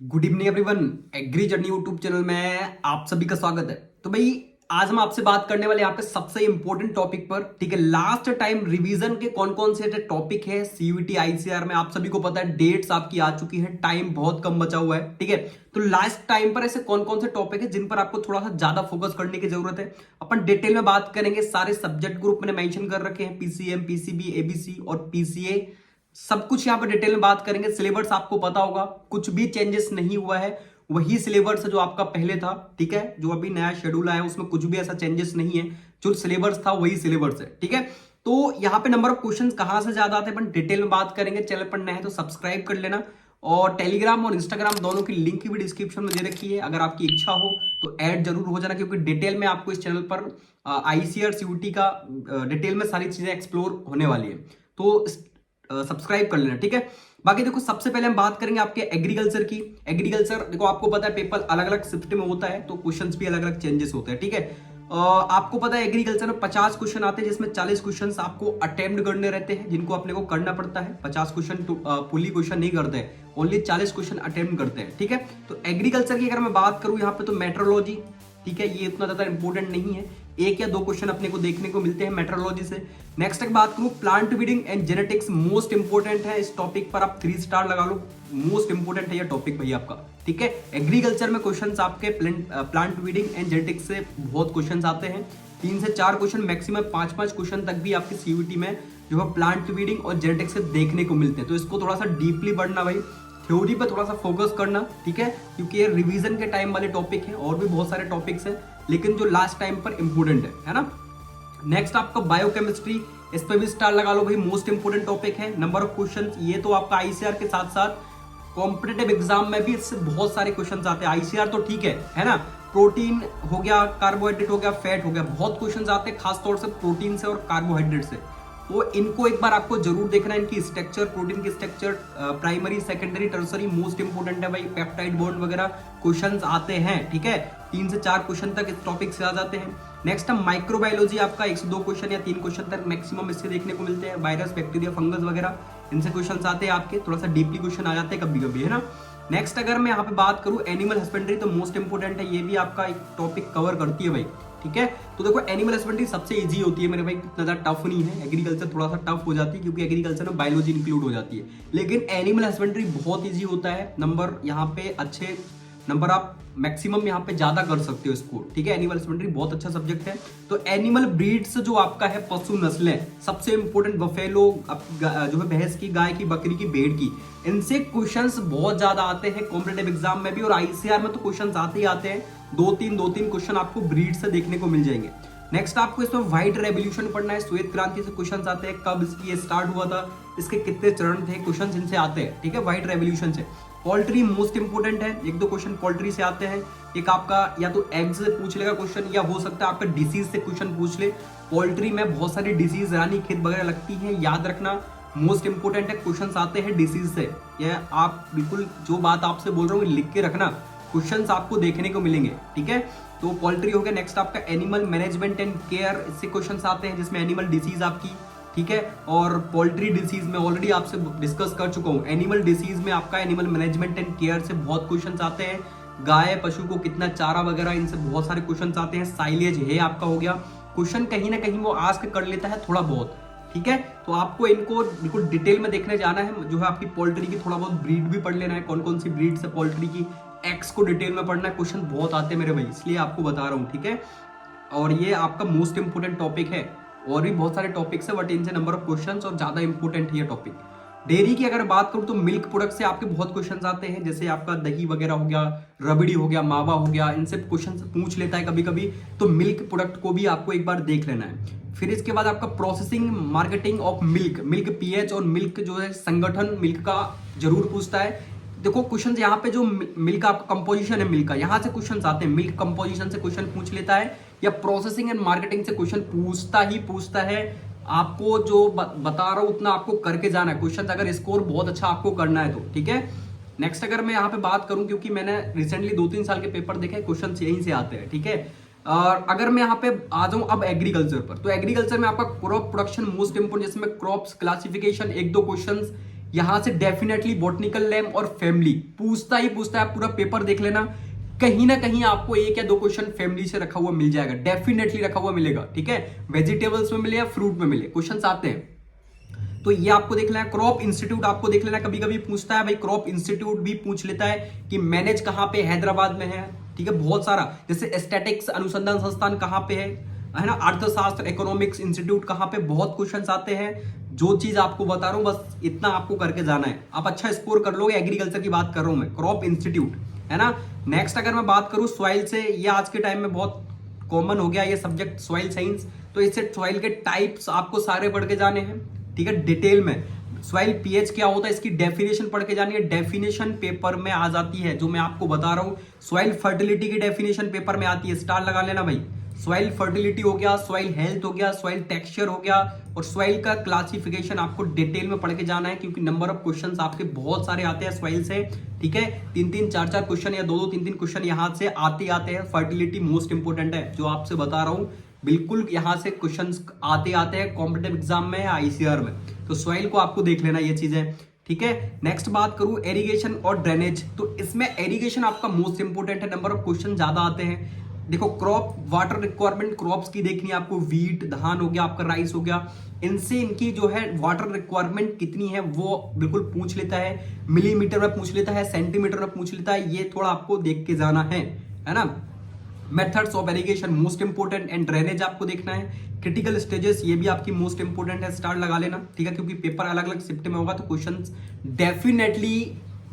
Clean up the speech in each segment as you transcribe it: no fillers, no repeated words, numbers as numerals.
Good evening everyone. Agri journey YouTube channel में आप सभी का स्वागत है। तो भाई आज हम आपसे बात करने वाले यहाँ पे सबसे इंपॉर्टेंट टॉपिक पर, ठीक है। लास्ट टाइम रिवीजन के कौन कौन से टॉपिक है सीयूईटी आईसीआर में, आप सभी को पता है डेट्स आपकी आ चुकी है, टाइम बहुत कम बचा हुआ है, ठीक है। तो लास्ट टाइम पर ऐसे कौन कौन से टॉपिक है जिन पर आपको थोड़ा सा ज्यादा फोकस करने की जरूरत है, अपन डिटेल में बात करेंगे। सारे सब्जेक्ट ग्रुप मैंने मेंशन कर रखे हैं, पीसीएम, पीसीबी, एबीसी और पीसीए, सब कुछ यहाँ पे डिटेल में बात करेंगे। सिलेबस आपको पता होगा, कुछ भी चेंजेस नहीं हुआ है, वही सिलेबस है जो आपका पहले था, ठीक है। जो अभी नया शेड्यूल आया है उसमें कुछ भी ऐसा चेंजेस नहीं है, जो सिलेबस था वही सिलेबस है, ठीक है। तो यहाँ पे नंबर ऑफ क्वेश्चंस कहां से ज्यादा आते हैं अपन डिटेल में बात करेंगे। चैनल पर नया है तो सब्सक्राइब कर लेना, और टेलीग्राम और इंस्टाग्राम दोनों की लिंक भी डिस्क्रिप्शन में दे रखी है। अगर आपकी इच्छा हो तो ऐड जरूर हो जाना, क्योंकि डिटेल में आपको इस चैनल पर आईसीआर सीयूटी का डिटेल में सारी चीजें एक्सप्लोर होने वाली है। तो सब्सक्राइब कर लेना, ठीक है। बाकी देखो, सबसे पहले हम बात करेंगे आपके एग्रीकल्चर की। एग्रीकल्चर देखो, आपको पता है पेपर अलग अलग शिफ्ट में होता है, तो क्वेश्चंस भी अलग अलग चेंजेस होते हैं, ठीक है। आपको पता है एग्रीकल्चर में 50 क्वेश्चन आते हैं, जिसमें 40 क्वेश्चन आपको अटेम्प्ट करने रहते हैं, जिनको अपने को करना पड़ता है। 50 क्वेश्चन फुली क्वेश्चन नहीं करते हैं, ओनली 40 क्वेश्चन अटेम्प्ट करते हैं, ठीक है। तो एग्रीकल्चर की अगर मैं बात करूं यहाँ पे, तो मेट्रोलॉजी, ठीक है, ये इतना ज्यादा इंपॉर्टेंट नहीं है, एक या दो क्वेश्चन अपने को देखने को मिलते हैं मेट्रोलॉजी से। नेक्स्ट तक बात करूं, plant breeding and genetics most important है। इस टॉपिक पर आप 3 स्टार लगा लो, मोस्ट इंपोर्टेंट है ये टॉपिक भाई आपका, ठीक है। एग्रीकल्चर में क्वेश्चंस आपके प्लांट ब्रीडिंग एंड जेनेटिक्स से बहुत क्वेश्चंस आते हैं, 3 से 4 क्वेश्चन मैक्सिमम 5-5 क्वेश्चन तक भी आपकी सीयूटी में जो है प्लांट ब्रीडिंग और जेनेटिक्स से देखने को मिलते हैं। तो इसको थोड़ा सा डीपली बढ़ना भाई, थ्योरी पे थोड़ा सा फोकस करना, ठीक है, क्योंकि ये रिवीजन के टाइम वाले टॉपिक है। और भी बहुत सारे टॉपिक्स हैं, लेकिन जो लास्ट टाइम पर इंपोर्टेंट है ना। नेक्स्ट आपका बायोकेमिस्ट्री, इस पे भी स्टार लगा लो भाई, मोस्ट इंपोर्टेंट टॉपिक है। नंबर ऑफ क्वेश्चन, ये तो आपका आईसीआर के साथ साथ कॉम्पिटेटिव एग्जाम में भी इससे बहुत सारे क्वेश्चन आते हैं। आईसीआर तो ठीक है ना, प्रोटीन हो गया, कार्बोहाइड्रेट हो गया, फैट हो गया, बहुत क्वेश्चन आते हैं खासतौर से प्रोटीन से और कार्बोहाइड्रेट से। तो इनको एक बार आपको जरूर देखना है, इनकी स्ट्रक्चर, प्रोटीन की structure, primary, secondary, tertiary most important है भाई। पेप्टाइड बॉन्ड वगैरह क्वेश्चंस आते हैं, ठीक है। 3 से 4 क्वेश्चन तक इस टॉपिक से आ जाते हैं। नेक्स्ट हम माइक्रोबायोलॉजी, आपका 1 से 2 क्वेश्चन या 3 क्वेश्चन तक मैक्सिमम इससे देखने को मिलते हैं। वायरस, बैक्टीरिया, फंगस वगैरह, इनसे क्वेश्चन आते हैं आपके, थोड़ा सा डीपली क्वेश्चन आ जाते हैं कभी कभी, है ना। नेक्स्ट अगर मैं यहाँ पे बात करूँ एनिमल हस्बेंड्री, तो मोस्ट इंपोर्टेंट है, ये भी आपका एक टॉपिक कवर करती है भाई, ठीक है। तो देखो एनिमल हस्बेंड्री सबसे इजी होती है मेरे भाई, इतना ज्यादा टफ नहीं है। एग्रीकल्चर थोड़ा सा टफ हो जाती है, क्योंकि एग्रीकल्चर में बायोलॉजी इंक्लूड हो जाती है, लेकिन एनिमल हस्बेंड्री बहुत इजी होता है। नंबर यहाँ पे अच्छे नंबर आप मैक्सिमम यहाँ पे ज्यादा कर सकते हो स्कोर, ठीक है। एनिमल हस्बेंड्री बहुत अच्छा सब्जेक्ट है। तो एनिमल ब्रीड्स जो आपका है, पशु नस्लें, सबसे इंपॉर्टेंट बफेलो जो है भैंस की, गाय की, बकरी की, भेड़ की, इनसे क्वेश्चंस बहुत ज्यादा आते हैं कॉम्पिटेटिव एग्जाम में भी, और आईसीआर में तो क्वेश्चंस आते ही आते हैं। 2-3 क्वेश्चन आपको ब्रीड से देखने को मिल जाएंगे। नेक्स्ट आपको इसमें व्हाइट रेवोल्यूशन पढ़ना है, श्वेत क्रांति से क्वेश्चंस आते हैं, कब इसकी ये स्टार्ट हुआ था, इसके कितने चरण थे, क्वेश्चंस इनसे आते हैं, ठीक है, व्हाइट रेवोल्यूशन से। पोल्ट्री मोस्ट इंपोर्टेंट है, 1-2 क्वेश्चन पोल्ट्री से आते हैं। एक आपका या तो एग से पूछ लेगा क्वेश्चन, या हो सकता है आपका डिसीज से क्वेश्चन पूछ ले। पोल्ट्री में बहुत सारी डिसीज, रानी खेत वगैरह लगती है, याद रखना मोस्ट इंपोर्टेंट है, क्वेश्चन आते हैं डिसीज से। यह आप बिल्कुल जो बात आपसे बोल रहा हूँ लिख के रखना, क्वेश्चंस आपको देखने को मिलेंगे, ठीक है। तो पोल्ट्री हो गया। नेक्स्ट आपका एनिमल मैनेजमेंट एंड केयर, इससे क्वेश्चंस आते हैं, जिसमें एनिमल डिसीज आपकी, ठीक है। और पोल्ट्री डिसीज में ऑलरेडी आपसे डिस्कस कर चुका हूं। एनिमल डिसीज में आपका एनिमल मैनेजमेंट एंड केयर से बहुत क्वेश्चंस आते हैं। गाय पशु को कितना चारा वगैरह, इनसे बहुत सारे क्वेश्चंस आते हैं। साइलेज है आपका हो गया क्वेश्चन, कहीं ना कहीं वो आस्क कर लेता है थोड़ा बहुत, ठीक है। तो आपको इनको बिल्कुल डिटेल में देखने जाना है, जो है आपकी पोल्ट्री की थोड़ा बहुत ब्रीड भी पढ़ लेना है, कौन कौन सी ब्रीड से पोल्ट्री की, एक्स को डिटेल में पढ़ना है। क्वेश्चन बहुत आते हैं मेरे भाई, इसलिए आपको बता रहा हूँ, ठीक है। और ये आपका मोस्ट इंपोर्टेंट टॉपिक है, और भी बहुत सारे टॉपिक्स है, बट इनसे नंबर ऑफ क्वेश्चंस और ज्यादा इंपोर्टेंट है ये टॉपिक। डेयरी की अगर बात करूं तो मिल्क प्रोडक्ट से आपके बहुत क्वेश्चंस आते हैं, जैसे आपका दही वगैरह हो गया, रबड़ी हो गया, मावा हो गया, इनसे क्वेश्चंस पूछ लेता है कभी कभी। तो मिल्क प्रोडक्ट को भी आपको एक बार देख लेना है। फिर इसके बाद आपका processing marketing of milk, milk pH और मिल्क जो है संगठन मिल्क का जरूर पूछता है। देखो क्वेश्चन यहाँ पे जो मिल्क आपका कंपोजिशन है, मिल्क का, यहाँ से क्वेश्चन आते हैं, मिल्क कंपोजिशन से क्वेश्चन पूछ लेता है, या प्रोसेसिंग एंड मार्केटिंग से क्वेश्चन पूछता है। आपको जो बता रहा हूं उतना आपको करके जाना है, क्वेश्चन अगर स्कोर बहुत अच्छा आपको करना है तो, ठीक है। नेक्स्ट अगर मैं यहाँ पे बात करूं, क्योंकि मैंने रिसेंटली 2-3 साल के पेपर देखे, क्वेश्चन यहीं से आते हैं, ठीक है। और अगर मैं यहाँ पे आ जाऊं अब एग्रीकल्चर पर, तो एग्रीकल्चर में आपका क्रॉप प्रोडक्शन मोस्ट इंपोर्टेंट, जिसमें क्रॉप्स क्लासिफिकेशन 1-2 क्वेश्चंस यहां से डेफिनेटली बॉटनिकल नेम और फैमिली पूछता ही पूछता है। आप पूरा पेपर देख लेना, कहीं ना कहीं आपको एक या दो क्वेश्चन फैमिली से रखा हुआ मिल जाएगा, डेफिनेटली रखा हुआ मिलेगा, ठीक है। वेजिटेबल्स में मिले या फ्रूट में मिले, क्वेश्चन आते हैं। तो ये आपको देख लेना है। क्रॉप इंस्टीट्यूट आपको देख लेना, कभी कभी पूछता है भाई, क्रॉप इंस्टीट्यूट भी पूछ लेता है कि मैनेज कहां पे, हैदराबाद में है, ठीक है। बहुत सारा, जैसे एस्थेटिक्स अनुसंधान संस्थान कहां पे है ना, अर्थशास्त्र इकोनॉमिक्स इंस्टीट्यूट कहां पे, बहुत क्वेश्चंस आते हैं। जो चीज आपको बता रहा हूं बस इतना आपको करके जाना है, आप अच्छा स्कोर कर लोगे। एग्रीकल्चर की बात कर रहा हूं मैं, क्रॉप इंस्टीट्यूट, है ना। नेक्स्ट अगर मैं बात करूं सॉइल से, ये आज के टाइम में बहुत कॉमन हो गया ये सब्जेक्ट सॉइल साइंस। तो इससे सॉइल के टाइप्स आपको सारे पढ़ के जाने हैं, ठीक है, डिटेल में। सॉइल पीएच क्या होता है इसकी डेफिनेशन पढ़ के जानी है, डेफिनेशन पेपर में आ जाती है जो मैं आपको बता रहा हूं। सॉइल फर्टिलिटी की डेफिनेशन पेपर में आती है, स्टार लगा लेना भाई। सॉइल फर्टिलिटी हो गया, सॉइल हेल्थ हो गया, सॉइल टेक्सचर हो गया, और सॉइल का क्लासिफिकेशन आपको डिटेल में पढ़ के जाना है, क्योंकि नंबर ऑफ क्वेश्चंस आपके बहुत सारे आते हैं सॉइल से, ठीक है। 3-3 4-4 क्वेश्चन या 2-2 3-3 क्वेश्चन यहां से आते हैं। फर्टिलिटी मोस्ट इंपोर्टेंट है, जो आपसे बता रहा हूं, बिल्कुल यहां से क्वेश्चंस आते हैं कॉम्पिटेटिव एग्जाम में या आईसीआर में। तो सॉइल को आपको देख लेना ये चीजें, ठीक है। नेक्स्ट बात करूं एरिगेशन और ड्रेनेज, तो इसमें एरिगेशन आपका मोस्ट इंपोर्टेंट है, नंबर ऑफ क्वेश्चन ज्यादा आते हैं। देखो क्रॉप वाटर रिक्वायरमेंट क्रॉप्स की देखनी है आपको, वीट धान हो गया, आपका राइस हो गया, इनसे इनकी जो है वाटर रिक्वायरमेंट कितनी है वो बिल्कुल पूछ लेता है। मिलीमीटर में पूछ लेता है, सेंटीमीटर में पूछ लेता है, ये थोड़ा आपको देख के जाना है ना। Methods of irrigation most important, and drainage आपको देखना है। क्रिटिकल स्टेजेस ये भी आपकी मोस्ट इंपोर्टेंट है, स्टार लगा लेना, ठीक है, क्योंकि पेपर अलग अलग शिफ्ट में होगा तो क्वेश्चंस डेफिनेटली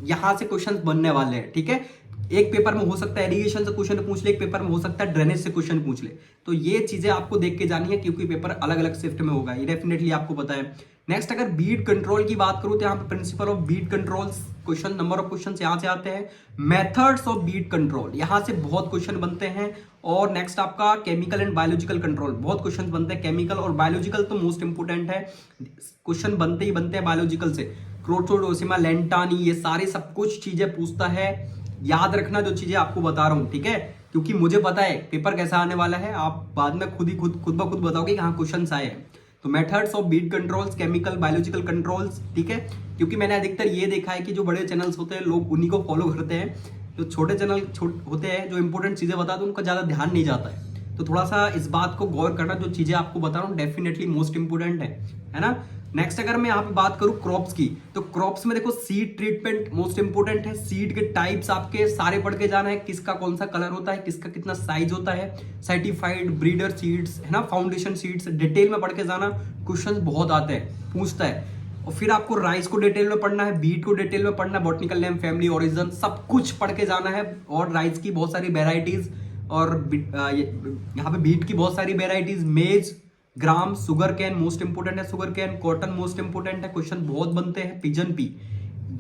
यहां से क्वेश्चंस बनने वाले हैं, ठीक है। एक पेपर में हो सकता है एरिगेशन से क्वेश्चन पूछ ले, एक पेपर में हो सकता है ड्रेनेज से क्वेश्चन पूछ ले। तो ये चीजें आपको देख के जानी है, क्योंकि पेपर अलग अलग शिफ्ट में होगा, ये डेफिनेटली आपको पता है। नेक्स्ट अगर बीट कंट्रोल की बात करूं तो यहाँ पे principle of pest controls question, number of question यहां से आते हैं। मेथड्स ऑफ बीट कंट्रोल, यहां से बहुत क्वेश्चन बनते हैं। और नेक्स्ट आपका केमिकल एंड बायोलॉजिकल कंट्रोल, बहुत क्वेश्चन बनते हैं। केमिकल और बायोलॉजिकल तो मोस्ट इंपोर्टेंट है, क्वेश्चन बनते ही बनते हैं बायोलॉजिकल से। क्रोटोडोसिमा, लेंटानी, ये सारे सब कुछ चीजें पूछता है। याद रखना जो चीजें आपको बता रहा हूं, ठीक है, क्योंकि मुझे पता है पेपर कैसा आने वाला है, आप बाद में खुद ब खुद बताओगे कहां क्वेश्चन आए हैं। तो methods of pest controls, chemical biological controls, ठीक है, क्योंकि मैंने अधिकतर ये देखा है कि जो बड़े चैनल्स होते हैं लोग उन्हीं को फॉलो करते हैं। जो छोटे चैनल होते हैं जो इंपॉर्टेंट चीजें बताते हैं उनका ज्यादा ध्यान नहीं जाता है। तो थोड़ा सा इस बात को गौर करना, जो चीजें आपको बता रहा हूँ डेफिनेटली मोस्ट इंपोर्टेंट है ना। नेक्स्ट अगर मैं यहाँ पे बात करूं क्रॉप्स की, तो क्रॉप्स में देखो सीड ट्रीटमेंट मोस्ट इंपोर्टेंट है। सीड के टाइप्स आपके सारे पढ़ के जाना है, किसका कौन सा कलर होता है, किसका कितना साइज होता है, सर्टिफाइड ब्रीडर सीड्स, है ना, फाउंडेशन सीड्स, डिटेल में पढ़ के जाना। क्वेश्चंस बहुत आते हैं, पूछता है। और फिर आपको राइस को डिटेल में पढ़ना है, बीट को डिटेल में पढ़ना है, बॉटनिकल नेम, फैमिली, ओरिजिन, सब कुछ पढ़ के जाना है। और राइस की बहुत सारी वेराइटीज, और यहाँ पे बीट की बहुत सारी वेराइटीज, मेज, gram, sugar cane most important है, sugar cane, cotton most important है, क्वेश्चन बहुत बनते हैं। पिजन पी,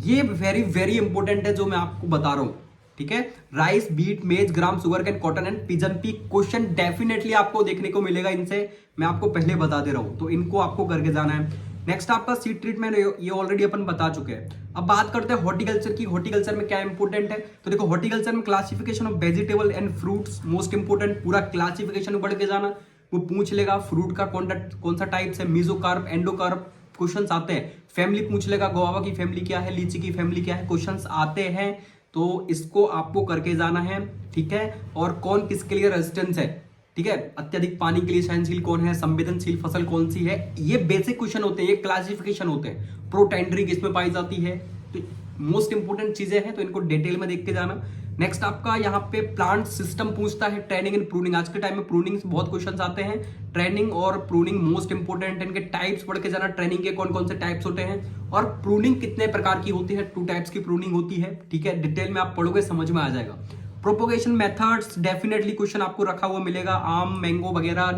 ये वेरी वेरी इंपोर्टेंट है जो मैं आपको बता रहा हूं, ठीक है। Rice, beet, maize, gram, sugarcane, cotton and pigeon pea, question definitely आपको देखने को मिलेगा इनसे, मैं आपको पहले बता दे रहा हूं, तो इनको आपको करके जाना है। नेक्स्ट आपका सीड ट्रीटमेंट, ये ऑलरेडी अपन बता चुके हैं। अब बात करते हैं हॉर्टिकल्चर की। हॉर्टिकल्चर में क्या इंपोर्टेंट है, तो देखो हॉर्टिकल्चर में classification of vegetable and fruits most important, पूरा क्लासिफिकेशन पढ़ के जाना। वो पूछ लेगा फ्रूट का कौन सा टाइप्स है, मीजोकार्प, एंडोकार्प, क्वेश्चंस आते हैं। फैमिली पूछ लेगा, गुआवा की फैमिली क्या है, लीची की फैमिली क्या है, क्वेश्चंस आते हैं। तो इसको आपको करके जाना है, ठीक है। और कौन किसके लिए रेजिस्टेंस है, ठीक है, अत्यधिक पानी के लिए सहनशील कौन है, संवेदनशील फसल कौन सी है, ये बेसिक क्वेश्चन होते हैं, ये क्लासिफिकेशन होते हैं। प्रोटेंड्री किसमें पाई जाती है, तो मोस्ट इंपोर्टेंट चीजें हैं, तो इनको डिटेल में देख के जाना। नेक्स्ट आपका यहाँ पे प्लांट सिस्टम पूछता है, ट्रेनिंग एंड प्रूनिंग, आज के टाइम में प्रूनिंग से बहुत क्वेश्चंस आते हैं। ट्रेनिंग और प्रूनिंग मोस्ट इंपोर्टेंट, इनके टाइप्स पढ़ के जाना, ट्रेनिंग के कौन कौन से टाइप्स होते हैं, और प्रूनिंग कितने प्रकार की होती है, 2 टाइप्स की प्रूनिंग होती है, ठीक है, डिटेल में आप पढ़ोगे समझ में आ जाएगा। प्रोपोगेशन मेथड्स डेफिनेटली क्वेश्चन आपको रखा हुआ मिलेगा, आम, मैंगो वगैरह,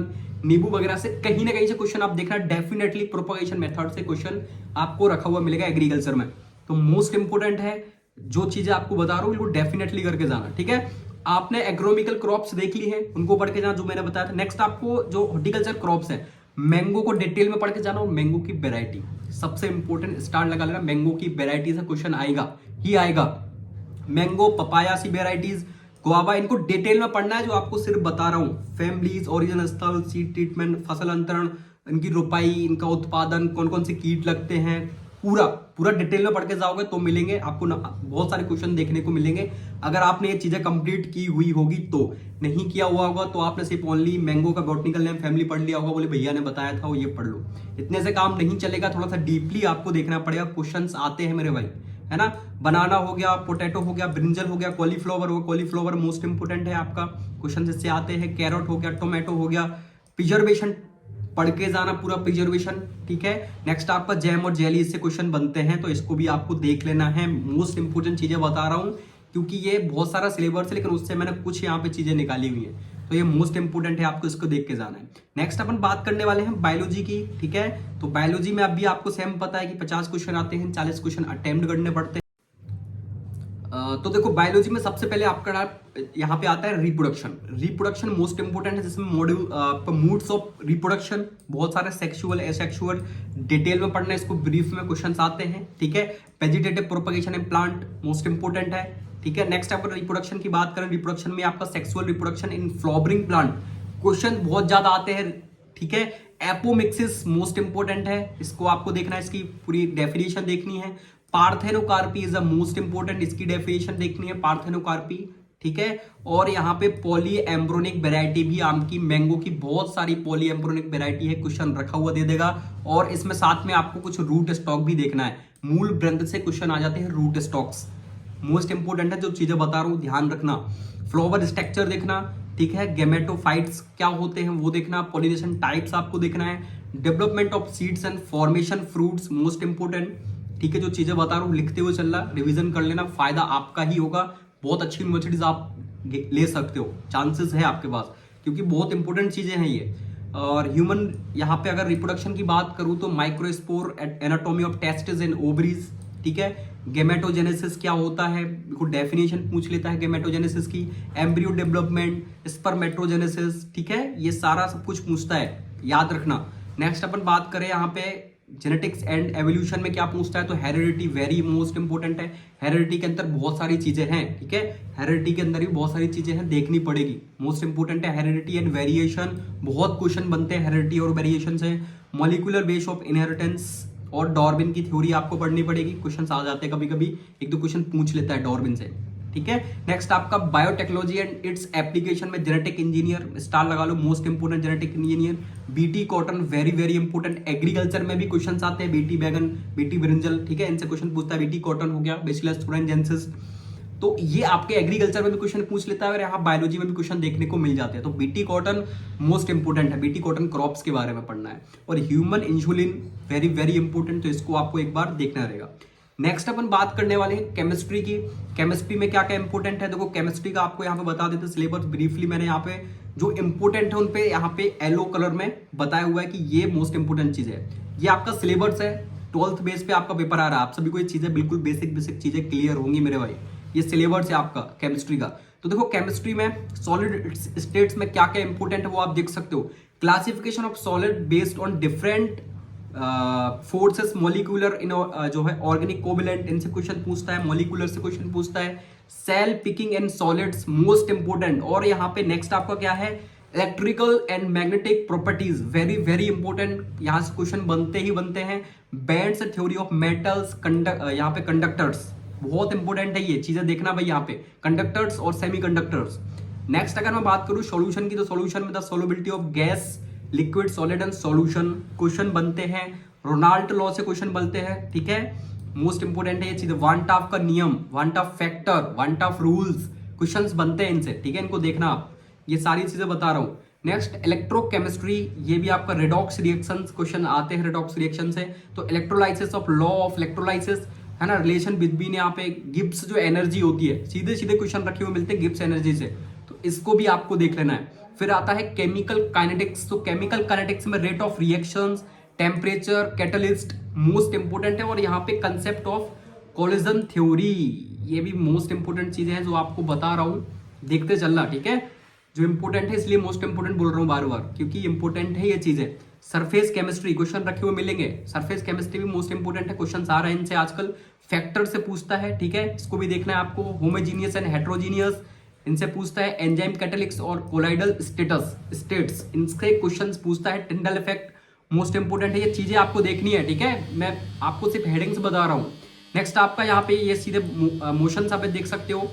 नींबू वगैरह से कहीं ना कहीं से क्वेश्चन आप देखना, डेफिनेटली प्रोपोगेशन मेथड से क्वेश्चन आपको रखा हुआ मिलेगा एग्रीकल्चर में। तो मोस्ट इंपोर्टेंट है, जो चीजें आपको बता रहा हूं वो डेफिनेटली करके जाना, ठीक है। आपने एग्रोनॉमिकल क्रॉप्स देख ली है, उनको पढ़ के जाना जो मैंने बताया था। नेक्स्ट आपको जो हॉर्टिकल्चर क्रॉप्स है, मैंगो को डिटेल में पढ़ के जाना, और मैंगो की वेराइटी सबसे इंपॉर्टेंट, स्टार लगा लेना, मैंगो की वेराइटी से क्वेश्चन आएगा ही आएगा। मैंगो, पपाया सी वेराइटीज, गुआवा, इनको डिटेल में पढ़ना है, जो आपको सिर्फ बता रहा हूं। फैमिलीज, ओरिजिन स्थल, सीड ट्रीटमेंट, फसल अंतरण, इनकी रोपाई, इनका उत्पादन, कौन कौन से कीट लगते हैं, पूरा पूरा डिटेल में पढ़ के जाओगे तो मिलेंगे आपको बहुत सारे क्वेश्चन देखने को मिलेंगे, अगर आपने ये चीजें कंप्लीट की हुई होगी तो। नहीं किया हुआ होगा तो आपने सिर्फ ओनली मैंगो का बॉटनिकल नेम फैमिली पढ़ लिया होगा, बोले भैया ने बताया था वो ये पढ़ लो, इतने से काम नहीं चलेगा, थोड़ा सा डीपली आपको देखना पड़ेगा। क्वेश्चन आते हैं मेरे भाई, है ना। बनाना हो गया, पोटैटो हो गया, ब्रिंजल हो गया, कॉलीफ्लावर हो गया, कॉलीफ्लावर मोस्ट इंपोर्टेंट है आपका, क्वेश्चन इससे आते हैं। कैरेट हो गया, टोमेटो हो गया, प्रिजर्वेशन पढ़ के जाना पूरा प्रिजर्वेशन, ठीक है। नेक्स्ट आपका जैम और जेली, इससे क्वेश्चन बनते हैं तो इसको भी आपको देख लेना है। मोस्ट इंपोर्टेंट चीजें बता रहा हूं क्योंकि ये बहुत सारा सिलेबस है, लेकिन उससे मैंने कुछ यहाँ पे चीजें निकाली हुई है, तो ये मोस्ट इंपोर्टेंट है, आपको इसको देख के जाना है। नेक्स्ट अपन बात करने वाले हैं बायोलॉजी की, ठीक है। तो बायोलॉजी में अभी आपको सेम पता है कि 50 क्वेश्चन आते हैं, 40 क्वेश्चन अटेम्प्ट करने पड़ते हैं। तो देखो बायोलॉजी में सबसे पहले आपका यहाँ पे आता है रिप्रोडक्शन। रिप्रोडक्शन मोस्ट इंपोर्टेंट है, जिसमें मॉड्यूल मूड्स ऑफ रिप्रोडक्शन, बहुत सारे सेक्सुअल एसेक्सुअल डिटेल में पढ़ना है, इसको ब्रीफ में क्वेश्चंस आते हैं, ठीक है। Vegetative propagation in plant most important है, ठीक है। नेक्स्ट अपन रिप्रोडक्शन की बात करें, रिप्रोडक्शन में आपका sexual reproduction in flowering plant question बहुत ज्यादा आते हैं, ठीक है। एपोमिक्सिस मोस्ट इंपोर्टेंट है, इसको आपको देखना है, इसकी पूरी डेफिनेशन देखनी है। Parthenocarpy is the most important, इसकी डेफिनेशन देखनी है पार्थेनोकार्पी, ठीक है। और यहाँ पे पॉली एम्ब्रोनिक वेराइटी भी आम की, मैंगो की बहुत सारी पॉली एम्ब्रोनिक वेराइटी है, क्वेश्चन रखा हुआ दे देगा। और इसमें साथ में आपको कुछ रूट स्टॉक भी देखना है, मूल ग्रंथ से क्वेश्चन आ जाते हैं, रूट स्टॉक्स मोस्ट इंपोर्टेंट है, जो चीजें बता रहा हूं ध्यान रखना। फ्लावर स्ट्रक्चर देखना, ठीक है। गेमेटोफाइट्स क्या होते हैं वो देखना, पॉलिनेशन टाइप्स आपको देखना है। Development of seeds and formation fruits most important, ठीक है। जो चीजें बता रहा हूँ लिखते हुए चल रहा, रिवीजन कर लेना, फायदा आपका ही होगा। बहुत अच्छी यूनिवर्सिटीज आप ले सकते हो, चांसेस है आपके पास, क्योंकि बहुत इंपॉर्टेंट चीजें हैं ये। और ह्यूमन यहाँ पे अगर रिप्रोडक्शन की बात करूँ तो microspore, anatomy of testis and ovaries, ठीक है। गेमेटोजेनेसिस क्या होता है, डेफिनेशन पूछ लेता है गेमेटोजेनेसिस की। एम्ब्रियो डेवलपमेंट, स्पर्मेटोजेनेसिस, ठीक है, ये सारा सब कुछ पूछता है, याद रखना। नेक्स्ट अपन बात करें यहाँ पे जेनेटिक्स एंड एवोल्यूशन में क्या पूछता है, तो हेरिडिटी वेरी मोस्ट इंपोर्टेंट है। हेरिडिटी के अंदर बहुत सारी चीजें हैं, ठीक है। हेरिडिटी के अंदर भी बहुत सारी चीजें हैं, देखनी पड़ेगी, मोस्ट इंपोर्टेंट है। हेरिडिटी एंड वेरिएशन, बहुत क्वेश्चन बनते हैं हेरिडिटी और वेरिएशन से। मॉलिक्यूलर बेस ऑफ इनहेरिटेंस और डार्विन की थ्योरी आपको पढ़नी पड़ेगी, क्वेश्चन आ जाते हैं कभी कभी, एक दो क्वेश्चन पूछ लेता है डार्विन से, ठीक है। नेक्स्ट आपका बायोटेक्नोलॉजी एंड इट्स एप्लीकेशन में जेनेटिक इंजीनियर, स्टार लगा लो, most important genetic engineer. BT cotton very very important, agriculture में भी क्वेश्चन आते हैं, बीटी बैगन, बीटी ब्रिंजल, ठीक है, इनसे क्वेश्चन पूछता है। बीटी कॉटन हो गया, बेसिलस थोरेंजेंसिस, तो ये आपके एग्रीकल्चर में भी क्वेश्चन पूछ लेता है और यहाँ बायोलॉजी में भी क्वेश्चन देखने को मिल जाते हैं। तो बीटी कॉटन मोस्ट इंपोर्टेंट है, बीटी कॉटन क्रॉप्स के बारे में पढ़ना है। और human insulin very very important, तो इसको आपको एक बार देखना रहेगा। नेक्स्ट अपन बात करने वाले हैं केमिस्ट्री की। केमिस्ट्री में क्या क्या इंपोर्टेंट है, देखो केमिस्ट्री का आपको यहाँ पे बता देते हैं सिलेबस ब्रीफली, मैंने यहाँ पे जो इंपोर्टेंट है उन पे यहाँ पे येलो कलर में बताया हुआ है कि ये मोस्ट इंपोर्टेंट चीज है। ये आपका सिलेबस है, 12th बेस पे आपका पेपर आ रहा है, आप सभी को ये चीजें बिल्कुल बेसिक बेसिक चीजें क्लियर होंगी मेरे भाई। ये सिलेबस है आपका केमिस्ट्री का। तो देखो केमिस्ट्री में सॉलिड स्टेट्स में क्या क्या इंपोर्टेंट है वो आप देख सकते हो। Classification of solid based on different forces, molecular इन जो है ऑर्गेनिक कोवेलेंट, इनसे क्वेश्चन पूछता है, मॉलिक्यूलर से क्वेश्चन पूछता है। Cell picking and solids most important. और यहाँ पे नेक्स्ट आपका क्या है, electrical and magnetic properties very very important, यहाँ से क्वेश्चन बनते ही बनते हैं। बैंड्स थ्योरी ऑफ मेटल्स, यहाँ पे कंडक्टर्स बहुत इंपोर्टेंट है, ये चीजें देखना भाई, यहाँ पे कंडक्टर्स और सेमीकंडक्टर्स। नेक्स्ट अगर मैं बात करूं सॉल्यूशन की, तो सॉल्यूशन में the solubility of gas, liquid, solid and solution question बनते हैं। रोनाल्ड लॉ से क्वेश्चन बनते हैं, ठीक है, मोस्ट इंपोर्टेंट है ये चीज। वांट ऑफ का नियम, want of factor, want of rules, questions बनते हैं इनसे, ठीक है, इनको देखना आप, ये सारी चीजें बता रहा हूं। नेक्स्ट इलेक्ट्रोकेमिस्ट्री, ये भी आपका रेडॉक्स रिएक्शंस क्वेश्चन आते हैं, रेडॉक्स रिएक्शन से। तो electrolysis of law of electrolysis, है ना, रिलेशन बिटवीन यहाँ पे गिब्स जो एनर्जी होती है, सीधे सीधे क्वेश्चन रखे हुए मिलते हैं गिब्स एनर्जी से, तो इसको भी आपको देख लेना है। फिर आता है केमिकल काइनेटिक्स, तो केमिकल काइनेटिक्स में rate of reactions, temperature, catalyst most important है। और यहाँ पे कंसेप्ट ऑफ कोलिजन थ्योरी, ये भी मोस्ट इंपोर्टेंट चीजें हैं जो आपको बता रहा हूं, देखते चलना, ठीक है। जो इंपोर्टेंट है इसलिए मोस्ट इंपोर्टेंट बोल रहा हूँ बार बार, क्योंकि इंपोर्टेंट है ये चीजें। सरफेस केमिस्ट्री क्वेश्चन रखे हुए मिलेंगे, सरफेस केमिस्ट्री भी मोस्ट इंपोर्टेंट है, क्वेश्चन आ रहे हैं इनसे आजकल। फैक्टर से पूछता है, ठीक है, इसको भी देखना है आपको। होमोजीनियस एंड हेट्रोजीनियस, इनसे पूछता है। एंजाइम कैटलिक्स और कोलाइडल स्टेट्स, इनसे क्वेश्चंस पूछता है। टिंडल इफेक्ट मोस्ट इंपोर्टेंट है, ये चीजें आपको देखनी है, ठीक है। मैं आपको सिर्फ हेडिंग्स बता रहा हूँ। नेक्स्ट आपका यहाँ पे ये सीधे मोशन आप देख सकते हो।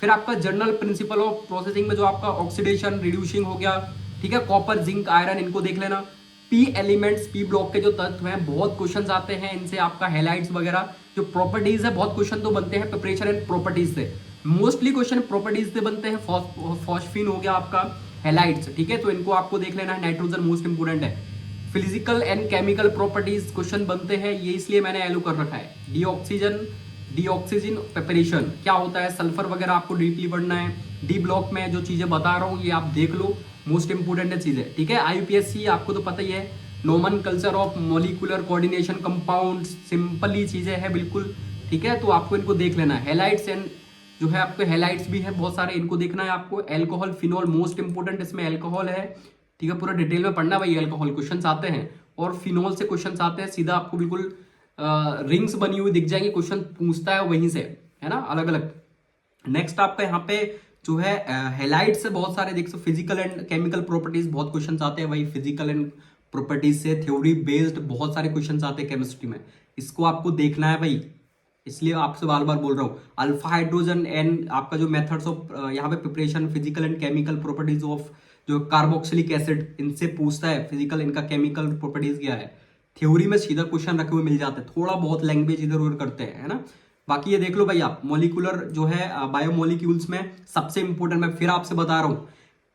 फिर आपका जनरल प्रिंसिपल ऑफ प्रोसेसिंग में जो आपका ऑक्सीडेशन रिड्यूसिंग हो गया, ठीक है, कॉपर जिंक आयरन, इनको देख लेना। पी एलिमेंट्स, पी ब्लॉक के जो तत्व हैं, बहुत क्वेश्चंस आते हैं इनसे, आपका हैलाइड्स वगैरह जो प्रॉपर्टीज है, बहुत क्वेश्चन तो बनते हैं प्रिपरेशन एंड प्रॉपर्टीज से। मोस्टली क्वेश्चन प्रॉपर्टीज से बनते हैं। फॉस्फीन हो गया आपका, हैलाइड्स, ठीक है, तो इनको आपको देख लेना है। नाइट्रोजन मोस्ट इंपोर्टेंट है। Physical and chemical properties question बनते हैं, ये इसलिए मैंने एलो कर रखा है। डीऑक्सीजन प्रिपरेशन क्या होता है, सल्फर वगैरह आपको डीपली पढ़ना है। डी ब्लॉक में जो चीजें बता रहा हूँ ये आप देख लो, मोस्ट इंपोर्टेंट है चीजें, ठीक है। आईयूपीएससी आपको तो पता ही है, nomenclature of molecular coordination compound, simple ही चीजें हैं बिल्कुल, ठीक है, तो आपको इनको देख लेना है। हेलाइट्स एंड जो है आपके हेलाइट्स भी है बहुत सारे, इनको देखना है आपको। एल्कोहल, फिनॉल मोस्ट इंपोर्टेंट, इसमें एल्कोहल है, ठीक है, पूरा डिटेल में पढ़ना भाई। एल्कोहल क्वेश्चंस आते हैं और फिनॉल से क्वेश्चंस आते हैं, सीधा आपको बिल्कुल रिंग्स बनी हुई दिख जाएंगी, क्वेश्चन पूछता है वहीं से, है ना, अलग अलग। नेक्स्ट आपका यहाँ पे जो है हेलाइट से बहुत सारे देख सकते, फिजिकल एंड केमिकल प्रॉपर्टीज बहुत क्वेश्चन आते हैं भाई। फिजिकल एंड प्रॉपर्टीज से थ्योरी बेस्ड बहुत सारे क्वेश्चन आते हैं केमिस्ट्री में, इसको आपको देखना है भाई, इसलिए आपसे बार बार बोल रहा हूँ। अल्फा हाइड्रोजन एंड आपका जो मेथड्स ऑफ यहाँ पे preparation, physical and chemical properties of जो कार्बोक्सिलिक एसिड, इनसे पूछता है फिजिकल, इनका केमिकल प्रॉपर्टीज क्या है। थ्योरी में सीधा क्वेश्चन रखे हुए मिल जाते हैं, थोड़ा बहुत लैंग्वेज इधर उधर करते हैं, है ना। बाकी ये देख लो भाई आप, मोलिकुलर जो है बायोमोलिक्यूल्स में सबसे इंपॉर्टेंट, मैं फिर आपसे बता रहा हूँ,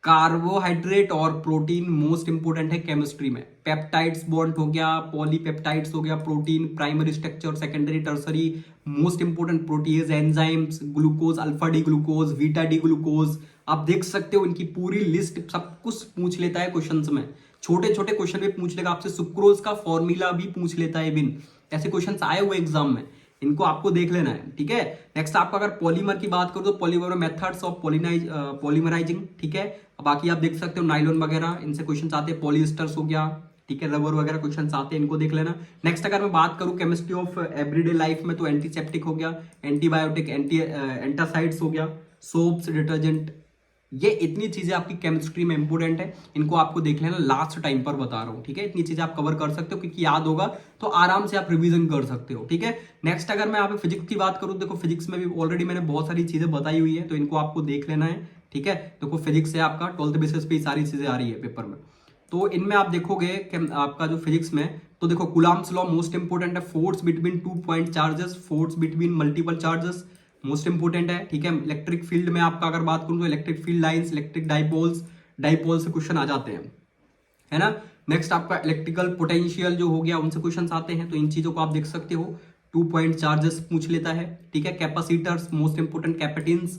कार्बोहाइड्रेट और प्रोटीन मोस्ट इंपोर्टेंट है केमिस्ट्री में। पेप्टाइड्स बॉन्ड हो गया, पॉलीपेप्टाइड्स हो गया, protein, primary structure, secondary, tertiary, most important proteases, enzymes, glucose, alpha D glucose, beta D glucose, आप देख सकते हो इनकी पूरी लिस्ट, सब कुछ पूछ लेता है क्वेश्चंस में। छोटे छोटे क्वेश्चन भी पूछ लेगा आपसे, सुक्रोज का फॉर्मूला भी पूछ लेता है बिन, ऐसे क्वेश्चन आए हुए एग्जाम में, इनको आपको देख लेना है, ठीक है। नेक्स्ट आपका अगर पॉलीमर की बात करो तो पॉलीमर मेथड्स ऑफ पॉलीमराइजिंग, ठीक है। बाकी आप देख सकते हो नाइलॉन वगैरह, इनसे क्वेश्चन आते हैं। पॉलिएस्टर्स हो गया, ठीक है, रबर वगैरह क्वेश्चन आते हैं, इनको देख लेना। नेक्स्ट अगर मैं बात करूं केमिस्ट्री ऑफ एवरीडे लाइफ में, तो एंटीसेप्टिक हो गया, एंटीबायोटिक, एंटासाइड्स हो गया, सोप्स, डिटर्जेंट, ये इतनी चीजें आपकी केमिस्ट्री में इंपोर्टेंट है, इनको आपको देख लेना। लास्ट टाइम पर बता रहा हूँ, ठीक है, इतनी चीजें आप कवर कर सकते हो, क्योंकि याद होगा तो आराम से आप रिवीजन कर सकते हो, ठीक है। नेक्स्ट अगर मैं यहाँ पे फिजिक्स की बात करूँ, देखो फिजिक्स में भी ऑलरेडी मैंने बहुत सारी चीजें बताई हुई है, तो इनको आपको देख लेना है, ठीक है। देखो फिजिक्स से आपका 12th बेसिस पे सारी चीजें आ रही है पेपर में, तो इनमें आप देखोगे कि आपका जो फिजिक्स में, तो देखो कूलम्ब्स लॉ मोस्ट इंपोर्टेंट है। Force between 2 point charges, force between multiple charges most important है, ठीक है। इलेक्ट्रिक फील्ड में आपका अगर बात करूं तो electric field lines, electric dipoles, dipole से क्वेश्चन आ जाते हैं, है ना। नेक्स्ट आपका इलेक्ट्रिकल पोटेंशियल जो हो गया, उनसे क्वेश्चन आते हैं, तो इन चीजों को आप देख सकते हो। 2 पॉइंट चार्जेस पूछ लेता है, ठीक है। कैपेसिटर्स मोस्ट इंपोर्टेंट, कैपेटिन्स,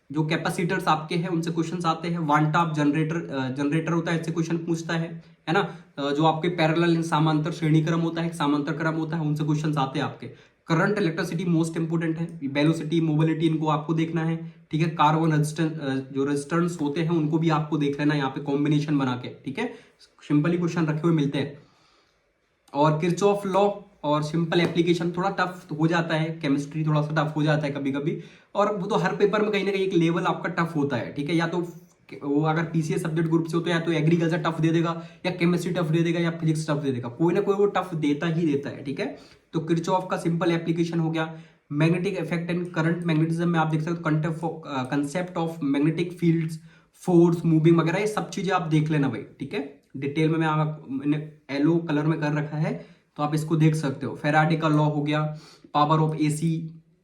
जो कैपेसिटर्स आपके हैं उनसे क्वेश्चंस आते हैं। वन टॉप जनरेटर होता है, इससे क्वेश्चन पूछता है ना। जो आपके पैरेलल समांतर श्रेणी क्रम होता है, समांतर क्रम होता है, उनसे क्वेश्चंस आते हैं आपके। करंट, इलेक्ट्रिसिटी मोस्ट इंपोर्टेंट है। वेलोसिटी, मोबिलिटी, इनको आपको देखना है, ठीक है। कार्बन रेजिस्टेंस, जो रेजिस्टेंस होते हैं उनको भी आपको देख लेना है यहाँ पे कॉम्बिनेशन बना के, ठीक है। सिंपली क्वेश्चन रखे हुए मिलते हैं। और किरचॉफ लॉ और सिंपल एप्लीकेशन, थोड़ा टफ हो जाता है, केमिस्ट्री थोड़ा सा टफ हो जाता है कभी कभी, और वो तो हर पेपर में कहीं ना कहीं एक लेवल आपका टफ होता है, ठीक है। या तो वो अगर पीसीएस सब्जेक्ट ग्रुप से हो तो या तो एग्रीकल्चर टफ दे देगा, या केमिस्ट्री टफ दे देगा, या फिजिक्स टफ दे देगा, कोई ना कोई वो टफ देता ही देता है, ठीक है। तो किरचॉफ का सिंपल एप्लीकेशन हो गया। Magnetic effect and current magnetism में आप देख सकते हो concept of magnetic fields, force, moving वगैरह, ये सब चीजें आप देख लेना भाई, ठीक है। डिटेल में मैंने येलो कलर में कर रखा है, तो आप इसको देख सकते हो। फेराडे का लॉ हो गया, पावर ऑफ एसी,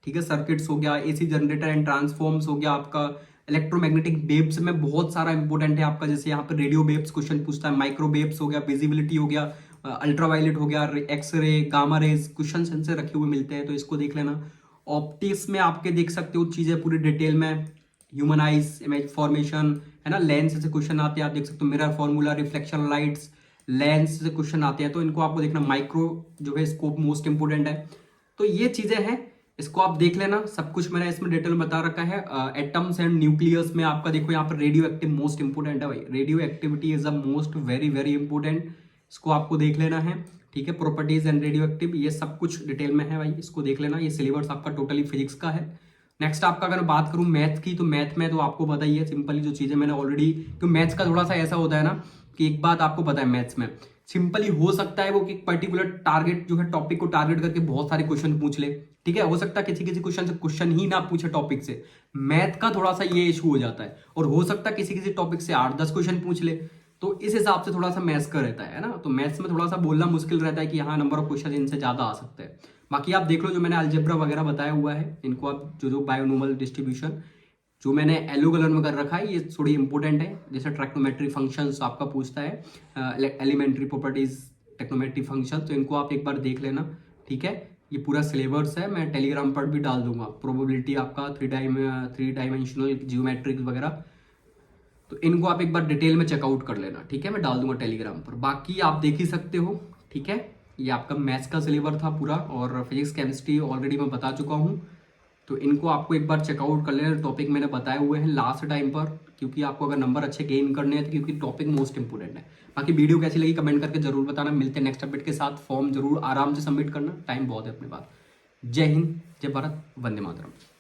ठीक है, सर्किट्स हो गया, एसी जनरेटर एंड ट्रांसफॉर्म्स हो गया आपका। इलेक्ट्रोमैग्नेटिक वेव्स में बहुत सारा इंपॉर्टेंट है आपका, जैसे यहाँ पे रेडियो वेव्स क्वेश्चन पूछता है, माइक्रो वेव्स हो गया, विजिबिलिटी हो गया, अल्ट्रावायलेट हो गया, एक्सरे, गामा रेज, क्वेश्चन इनसे रखे हुए मिलते हैं, तो इसको देख लेना। ऑप्टिक्स में आपके देख सकते हो चीजें पूरी डिटेल में, ह्यूमन आइज, इमेज फॉर्मेशन, है ना। लेंस से क्वेश्चन आते हैं, आप देख सकते हो। Mirror formula, reflection lights, lens से क्वेश्चन आते हैं, तो इनको आपको देखना। माइक्रो जो है स्कोप मोस्ट इंपोर्टेंट है, तो ये चीजें हैं, इसको आप देख लेना। सब कुछ मैंने इसमें डिटेल बता रखा है। एटम्स एंड न्यूक्लियस में आपका देखो यहाँ पर रेडियो एक्टिव मोस्ट इंपोर्टेंट है भाई, radio activity is the most very very important, इसको आपको देख लेना है, ठीक है। प्रॉपर्टीज एंड रेडियो एक्टिव, ये सब कुछ डिटेल में है भाई, इसको देख लेना। ये सिलेबस आपका टोटली फिजिक्स का है। नेक्स्ट आपका अगर मैं बात करूं मैथ की, तो मैथ में तो आपको पता ही है, सिंपली जो चीजें मैंने ऑलरेडी, तो मैथ्स का थोड़ा सा ऐसा होता है ना कि एक बात आपको पता है मैथ्स में सिंपली हो सकता है वो कि एक पर्टिकुलर टारगेट जो है टॉपिक को टारगेट करके बहुत सारे क्वेश्चन पूछ ले, ठीक है। हो सकता है किसी किसी क्वेश्चन से क्वेश्चन ही ना पूछे टॉपिक से, मैथ का थोड़ा सा ये इशू हो जाता है। और हो सकता है किसी किसी टॉपिक से 8-10 क्वेश्चन पूछ ले, तो इस हिसाब से थोड़ा सा मैथ्स का रहता है ना। तो मैथ्स में थोड़ा सा बोलना मुश्किल रहता है कि हाँ नंबर ऑफ क्वेश्चन इनसे ज्यादा आ सकते हैं। बाकी आप देख लो जो मैंने अलजेब्रा वगैरह बताया हुआ है, इनको आप जो बायोनोमल डिस्ट्रीब्यूशन जो मैंने येलो कलर में कर रखा है, ये थोड़ी इंपॉर्टेंट है। जैसे ट्रैक्नोमेट्री फंक्शंस आपका पूछता है, एलिमेंट्री प्रॉपर्टीज ट्रैक्नोमेट्री फंक्शन, तो इनको आप एक बार देख लेना, ठीक है। ये पूरा सिलेबस है, मैं टेलीग्राम पर भी डाल दूंगा। प्रोबेबिलिटी आपका थ्री डायमेंशनल जियोमेट्रिक्स वगैरह, तो इनको आप एक बार डिटेल में चेकआउट कर लेना, ठीक है। मैं डाल दूंगा टेलीग्राम पर, बाकी आप देख ही सकते हो, ठीक है। ये आपका मैथ्स का सिलेबस था पूरा, और फिजिक्स केमिस्ट्री ऑलरेडी मैं बता चुका हूँ, तो इनको आपको एक बार चेकआउट कर लेना। टॉपिक मैंने बताए हुए हैं लास्ट टाइम पर, क्योंकि आपको अगर नंबर अच्छे गेन करने हैं तो, क्योंकि टॉपिक मोस्ट इंपोर्टेंट है। बाकी वीडियो कैसी लगी कमेंट करके जरूर बताना। मिलते हैं नेक्स्ट अपडेट के साथ। फॉर्म जरूर आराम से सबमिट करना, टाइम बहुत है अपने पास। जय हिंद, जय भारत, वंदे मातरम।